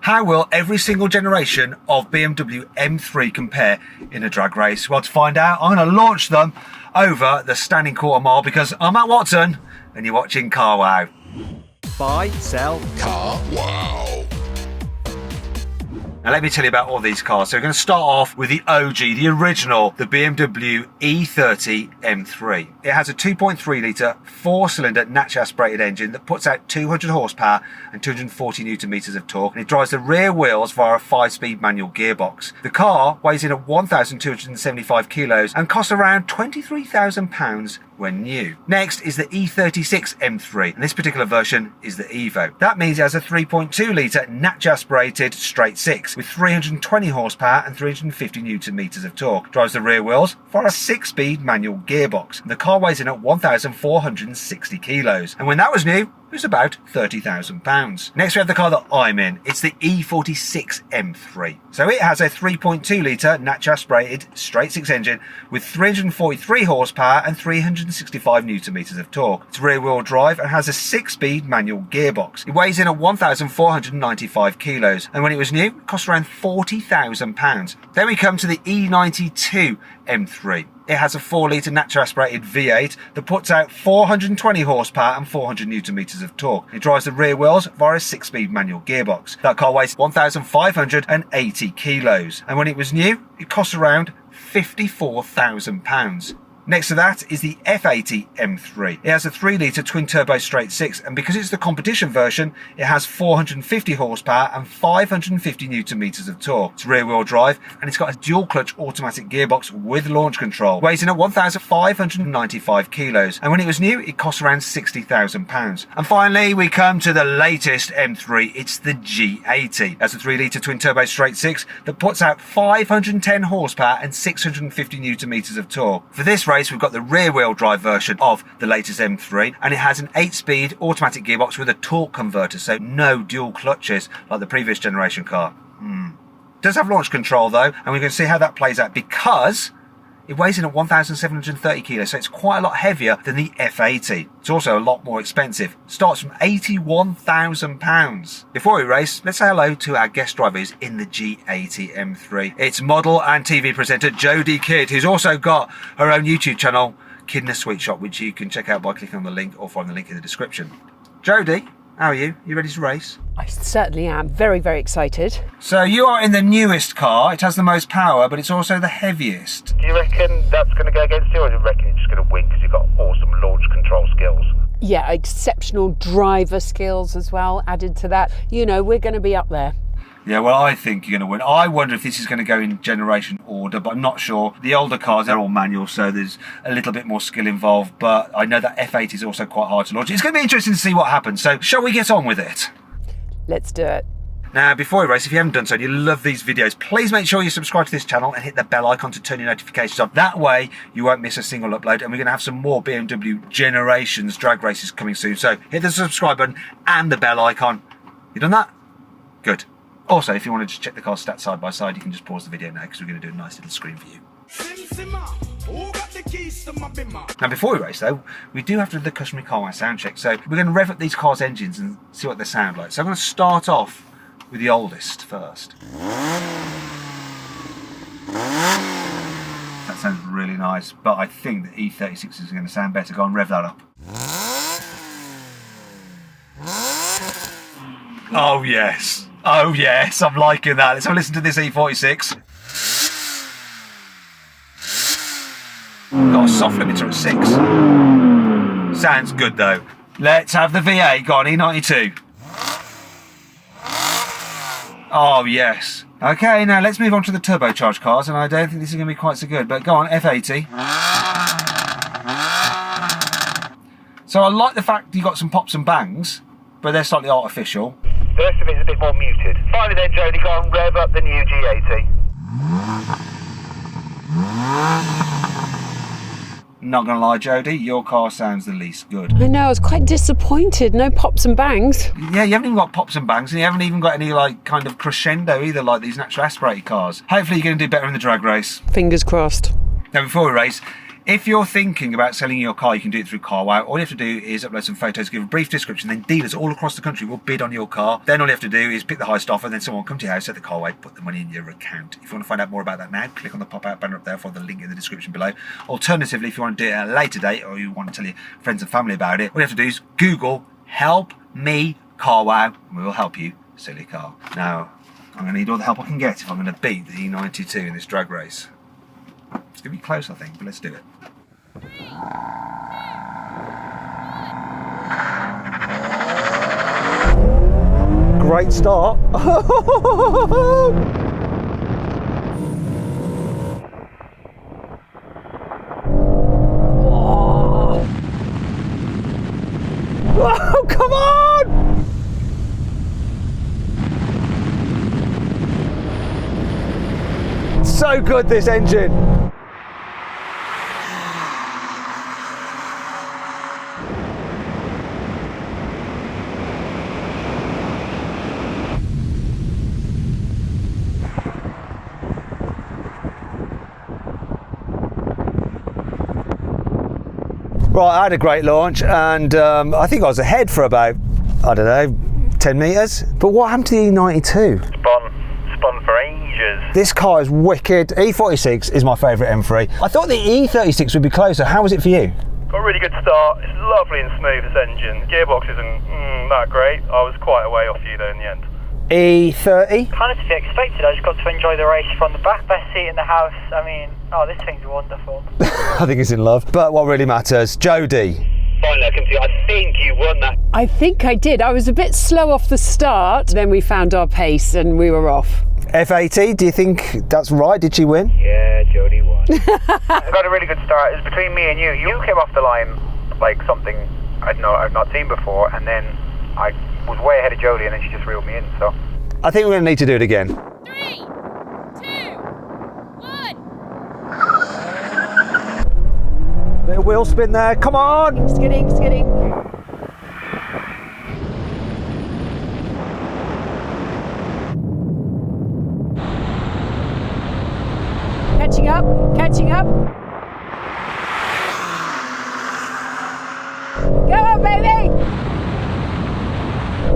How will every single generation of BMW M3 compare in a drag race? Well, to find out, I'm going to launch them over the standing quarter mile because I'm Matt Watson and you're watching CarWow. Buy, sell, Car Wow. Now let me tell you about all these cars. So we're going to start off with the OG, the original, the BMW E30 M3. It has a 2.3 litre, 4-cylinder naturally aspirated engine that puts out 200 horsepower and 240 newton meters of torque. And it drives the rear wheels via a 5-speed manual gearbox. The car weighs in at 1,275 kilos and costs around £23,000 when new. Next is the E36 M3, and this particular version is the Evo. That means it has a 3.2 litre naturally aspirated straight 6 with 320 horsepower and 350 newton meters of torque. Drives the rear wheels via a 6-speed manual gearbox. The car weighs in at 1,460 kilos, and when that was new, it was about £30,000. Next we have the car that I'm in. It's the E46 M3. So it has a 3.2 litre naturally aspirated straight 6 engine with 343 horsepower and 365 newton meters of torque. It's rear wheel drive and has a 6-speed manual gearbox. It weighs in at 1,495 kilos, and when it was new, it cost around £40,000. Then we come to the E92 M3. It has a 4-litre naturally aspirated V8 that puts out 420 horsepower and 400 newton meters of torque. It drives the rear wheels via a 6-speed manual gearbox. That car weighs 1,580 kilos, and when it was new, it cost around £54,000. Next to that is the F80 M3. It has a 3-litre twin-turbo straight 6, and because it's the competition version, it has 450 horsepower and 550 newton meters of torque. It's rear-wheel drive, and it's got a dual-clutch automatic gearbox with launch control. Weighs in at 1,595 kilos, and when it was new, it cost around £60,000. And finally, we come to the latest M3. It's the G80. It has a 3-litre twin-turbo straight 6 that puts out 510 horsepower and 650 newton meters of torque. For this race, we've got the rear-wheel drive version of the latest M3, and it has an 8-speed automatic gearbox with a torque converter, so no dual clutches like the previous generation car. It does have launch control though, and we're going to see how that plays out because it weighs in at 1,730 kilos, so it's quite a lot heavier than the F80. It's also a lot more expensive. Starts from £81,000. Before we race, let's say hello to our guest driver who's in the G80 M3. It's model and TV presenter Jodie Kidd, who's also got her own YouTube channel, Kid in a Sweet Shop, which you can check out by clicking on the link or find the link in the description. Jodie, how are you? You ready to race? I certainly am. Very, very excited. So you are in the newest car. It has the most power, but it's also the heaviest. Do you reckon that's going to go against you, or do you reckon you're just going to win because you've got awesome launch control skills? Yeah, exceptional driver skills as well added to that. You know, we're going to be up there. Yeah, well, I think you're going to win. I wonder if this is going to go in generation order, but I'm not sure. The older cars, they're all manual, so there's a little bit more skill involved, but I know that F8 is also quite hard to launch. It's going to be interesting to see what happens, so shall we get on with it? Let's do it. Now, before we race, if you haven't done so and you love these videos, please make sure you subscribe to this channel and hit the bell icon to turn your notifications on. That way, you won't miss a single upload, and we're going to have some more BMW Generations drag races coming soon. So hit the subscribe button and the bell icon. You done that? Good. Also, if you wanted to check the car stats side by side, you can just pause the video now because we're going to do a nice little screen for you. Now, before we race, though, we do have to do the customary CarWow sound check. So we're going to rev up these cars' engines and see what they sound like. So I'm going to start off with the oldest first. That sounds really nice, but I think the E36 is going to sound better. Go on, rev that up. Oh, yes. Oh yes, I'm liking that. Let's have a listen to this E46. Got a soft limiter at 6. Sounds good though. Let's have the V8. Go on, E92. Oh yes. Okay, now let's move on to the turbocharged cars, and I don't think this is going to be quite so good, but go on, F80. So I like the fact you got some pops and bangs, but they're slightly artificial. The rest of it is a bit more muted. Finally then, Jodie, go on, rev up the new G80. Not going to lie, Jodie, your car sounds the least good. I know, I was quite disappointed. No pops and bangs. Yeah, you haven't even got pops and bangs, and you haven't even got any, like, kind of crescendo either, like these naturally aspirated cars. Hopefully you're going to do better in the drag race. Fingers crossed. Now, before we race, If you're thinking about selling your car, you can do it through carwow. All you have to do is upload some photos, give a brief description, then dealers all across the country will bid on your car. Then all you have to do is pick the highest offer, and then someone will come to your house at the carwow, put the money in your account. If you want to find out more about that now, click on the pop-out banner up there, follow the link in the description below. Alternatively, if you want to do it at a later date, or you want to tell your friends and family about it, all you have to do is Google "help me carwow," and we will help you sell your car. Now, I'm going to need all the help I can get if I'm going to beat the E92 in this drag race. It's going to be close, I think, but let's do it. Great start. Oh, come on! So good, this engine. Right, I had a great launch, and I think I was ahead for about, I don't know, 10 metres. But what happened to the E92? Spun for ages. This car is wicked. E46 is my favourite M3. I thought the E36 would be closer. How was it for you? Got a really good start. It's lovely and smooth, this engine. The gearbox isn't that great. I was quite a way off you though in the end. E30? Kind of to be expected. I just got to enjoy the race from the back. Best seat in the house. I mean, oh, this thing's wonderful. I think it's in love. But what really matters, Jodie. Finally, I can see. I think you won that. I think I did. I was a bit slow off the start. Then we found our pace and we were off. F80, do you think that's right? Did she win? Yeah, Jodie won. I got a really good start. It was between me and you. You came off the line like something I've not seen before, and then I was way ahead of Jodie, and then she just reeled me in. So I think we're going to need to do it again. 3, 2, 1. Bit of wheel spin there. Come on! Skidding, skidding. Catching up, catching up. Go on, baby!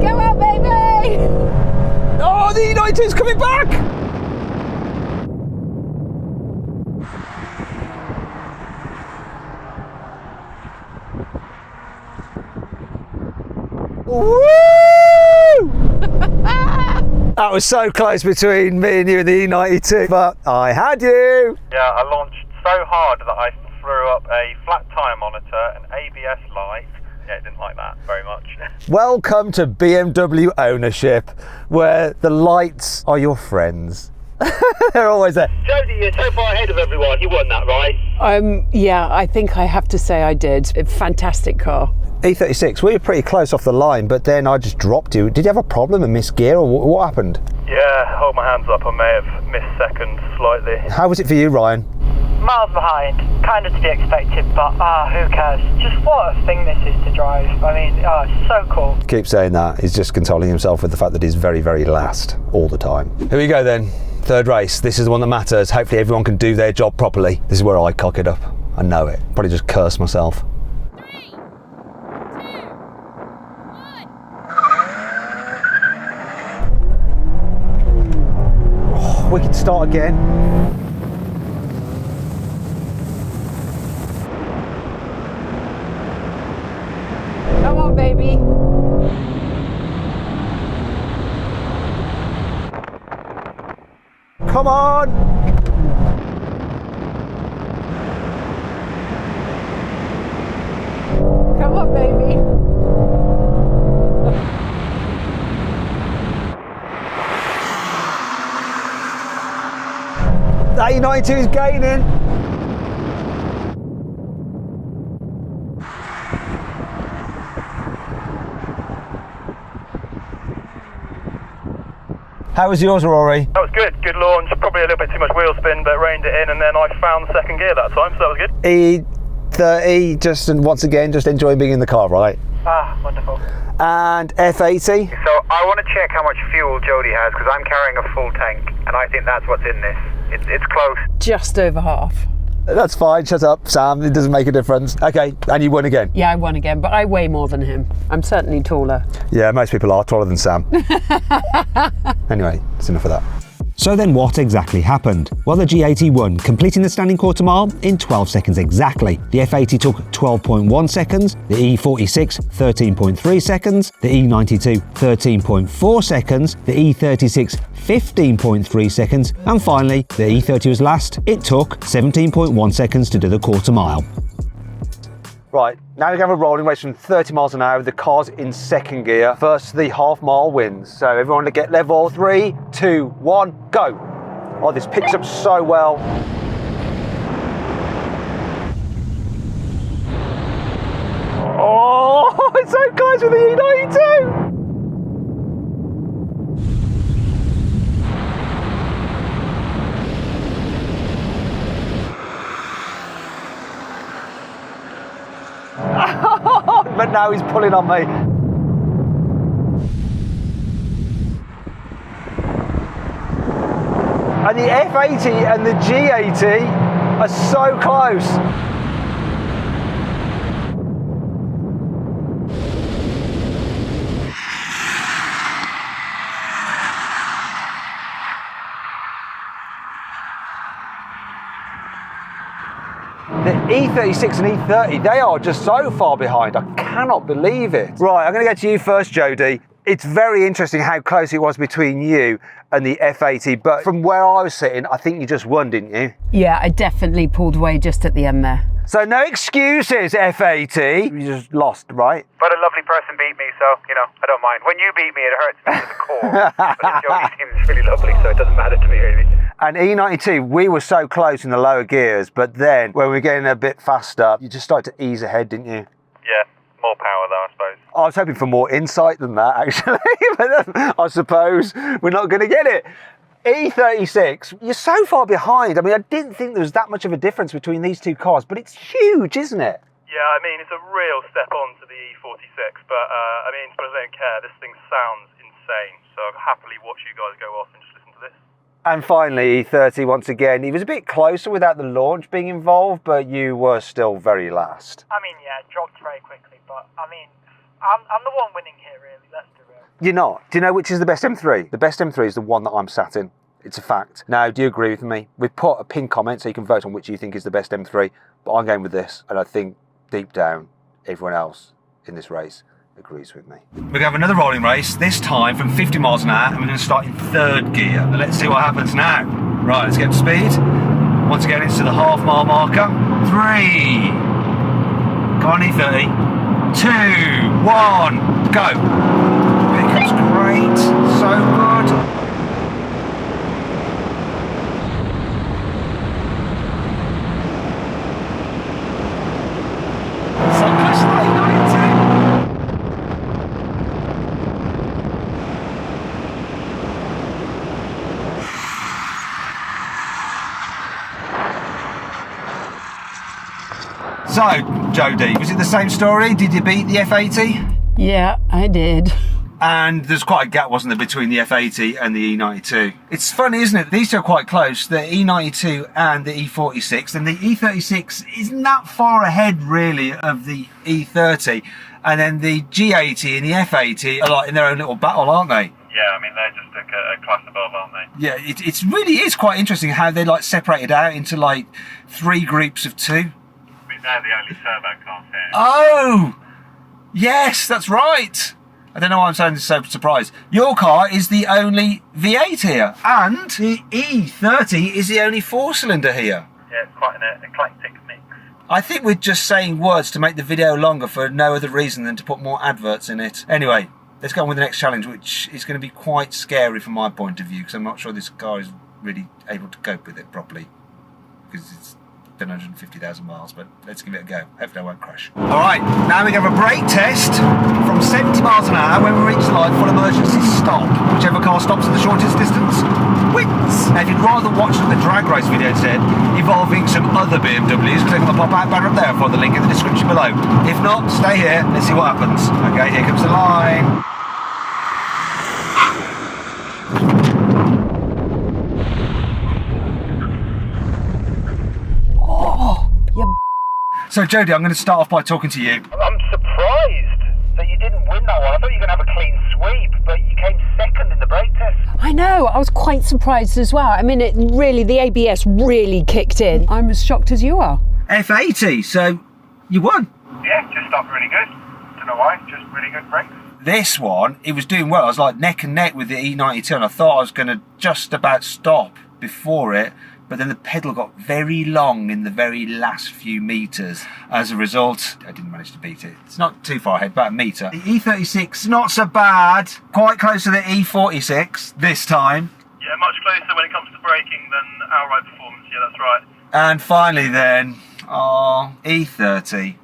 Go on, baby! Oh, the E92's coming back! Woo! That was so close between me and you and the E92, but I had you! yeah, I launched so hard that I threw up a flat tyre monitor, an ABS light. Yeah, it didn't like that very much. Welcome to BMW ownership, where the lights are your friends. They're always there. Jodie, you're so far ahead of everyone. You won that, right? Yeah, I think I have to say I did. A fantastic car. E36, we were pretty close off the line, but then I just dropped you. Did you have a problem and miss gear, or what happened? Yeah, hold my hands up. I may have missed second slightly. How was it for you, Ryan? Miles behind. Kind of to be expected, but who cares? Just what a thing this is to drive. I mean, it's so cool. Keep saying that. He's just consoling himself with the fact that he's very, very last all the time. Here we go then. Third race. This is the one that matters. Hopefully everyone can do their job properly. This is where I cock it up. I know it. Probably just curse myself. 3, 2, 1. Oh, we can start again. Come on, baby. Come on! Come on, baby. That E92 is gaining. How was yours, Rory? That was good. Good launch. Probably a little bit too much wheel spin, but reined it in, and then I found the second gear that time, so that was good. E30, just and once again, just enjoying being in the car, right? Wonderful. And F80. So I want to check how much fuel Jodie has, because I'm carrying a full tank, and I think that's what's in this. It's close. Just over half. That's fine, shut up, Sam, it doesn't make a difference. Okay, and you won again. Yeah, I won again, but I weigh more than him. I'm certainly taller. Yeah, most people are taller than Sam. Anyway, that's enough of that. So then what exactly happened? Well, the G80 won, completing the standing quarter mile in 12 seconds exactly. The F80 took 12.1 seconds, the E46 13.3 seconds, the E92 13.4 seconds, the E36 15.3 seconds, and finally the E30 was last. It took 17.1 seconds to do the quarter mile. Right, now we're going to have a rolling race from 30 miles an hour. The car's in second gear. First, the half mile wins. So everyone to get level. 3, 2, 1, go. Oh, this picks up so well. Oh, it's so close with the E92. But now he's pulling on me. And the F80 and the G80 are so close. The E36 and E30, they are just so far behind. I cannot believe it. Right, I'm going to go to you first, Jodie. It's very interesting how close it was between you and the F80, but from where I was sitting, I think you just won, didn't you? Yeah, I definitely pulled away just at the end there. So no excuses, F80. You just lost, right? But a lovely person beat me, so, you know, I don't mind. When you beat me, it hurts me to the core. But Jodie seems really lovely, so it doesn't matter to me, really. And E92, we were so close in the lower gears, but then when we were getting a bit faster, you just started to ease ahead, didn't you? Yeah, more power though, I suppose. I was hoping for more insight than that, actually, but I suppose we're not going to get it. E36, you're so far behind. I mean, I didn't think there was that much of a difference between these two cars, but it's huge, isn't it? Yeah, I mean, it's a real step on to the E46, but I mean, I don't care. This thing sounds insane, so I'll happily watch you guys go off and just listen to this. And finally, E30, once again, he was a bit closer without the launch being involved, but you were still very last. I mean, yeah, it dropped very quickly, but I mean, I'm the one winning here, really. Let's be real. You're not. Do you know which is the best M3? The best M3 is the one that I'm sat in. It's a fact. Now, do you agree with me? We've put a pinned comment so you can vote on which you think is the best M3, but I'm going with this, and I think deep down, everyone else in this race agrees with me. We're going to have another rolling race, this time from 50 miles an hour, and we're going to start in third gear. And let's see what happens now. Right, let's get up to speed. Once again, it's to the half mile marker. 3. Come on, E30. 2, 1, go. Pickup's great, so good. So, Jodie, was it the same story? Did you beat the F80? Yeah, I did. And there's quite a gap, wasn't there, between the F80 and the E92? It's funny, isn't it? These two are quite close, the E92 and the E46, and the E36 isn't that far ahead, really, of the E30. And then the G80 and the F80 are like in their own little battle, aren't they? Yeah, I mean, they're just a class above, aren't they? Yeah, it really is quite interesting how they like separated out into like 3 groups of 2. I mean, they're the only turbo cars here. Oh! Yes, that's right! I don't know why I'm sounding so surprised. Your car is the only V8 here, and the E30 is the only 4-cylinder here. Yeah, it's quite an eclectic mix. I think we're just saying words to make the video longer for no other reason than to put more adverts in it. Anyway, let's go on with the next challenge, which is going to be quite scary from my point of view, because I'm not sure this car is really able to cope with it properly, because it's done 150,000 miles, but let's give it a go. Hopefully I won't crash. Alright, now we have a brake test from 70 miles an hour. When we reach the light, full emergency stop. Whichever car stops at the shortest distance wins. Now if you'd rather watch the drag race video instead, involving some other BMWs, click on the pop-out banner up there for the link in the description below. If not, stay here, let's see what happens. Okay, here comes the line. So Jodie, I'm going to start off by talking to you. I'm surprised that you didn't win that one. I thought you were going to have a clean sweep, but you came second in the brake test. I know, I was quite surprised as well. I mean, the ABS really kicked in. I'm as shocked as you are. F80, so you won. Yeah, just stopped really good. Don't know why, just really good brakes. This one, it was doing well. I was like neck and neck with the E92 and I thought I was going to just about stop before it, but then the pedal got very long in the very last few metres. As a result, I didn't manage to beat it. It's not too far ahead, about a metre. The E36, not so bad. Quite close to the E46 this time. Yeah, much closer when it comes to braking than outright performance. Yeah, that's right. And finally then, E30.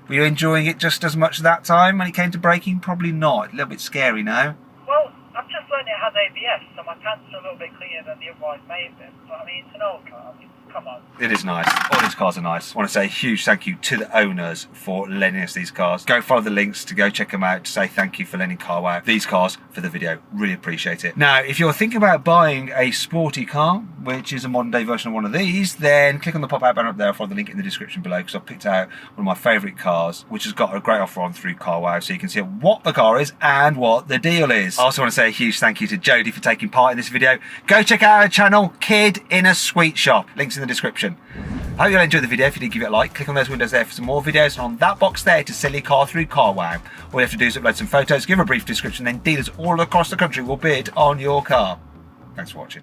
Were you enjoying it just as much that time when it came to braking? Probably not. A little bit scary now. Well, I've just learned it has ABS, so my pants are a little bit cleaner than the other ones may have been. But I mean, it's an old car. I mean, come on. It is nice. All these cars are nice. I want to say a huge thank you to the owners for lending us these cars. Go follow the links to go check them out to say thank you for lending Carwow these cars for the video. Really appreciate it. Now, if you're thinking about buying a sporty car, which is a modern day version of one of these, then click on the pop-out banner up there or follow the link in the description below, because I've picked out one of my favourite cars, which has got a great offer on through Carwow, so you can see what the car is and what the deal is. I also want to say a huge thank you to Jodie for taking part in this video. Go check out our channel, Kid in a Sweet Shop. Links in the description. I hope you'll enjoy the video. If you did, give it a like. Click on those windows there for some more videos, and on that box there to sell your car through Carwow. All you have to do is upload some photos, give a brief description, then dealers all across the country will bid on your car. Thanks for watching.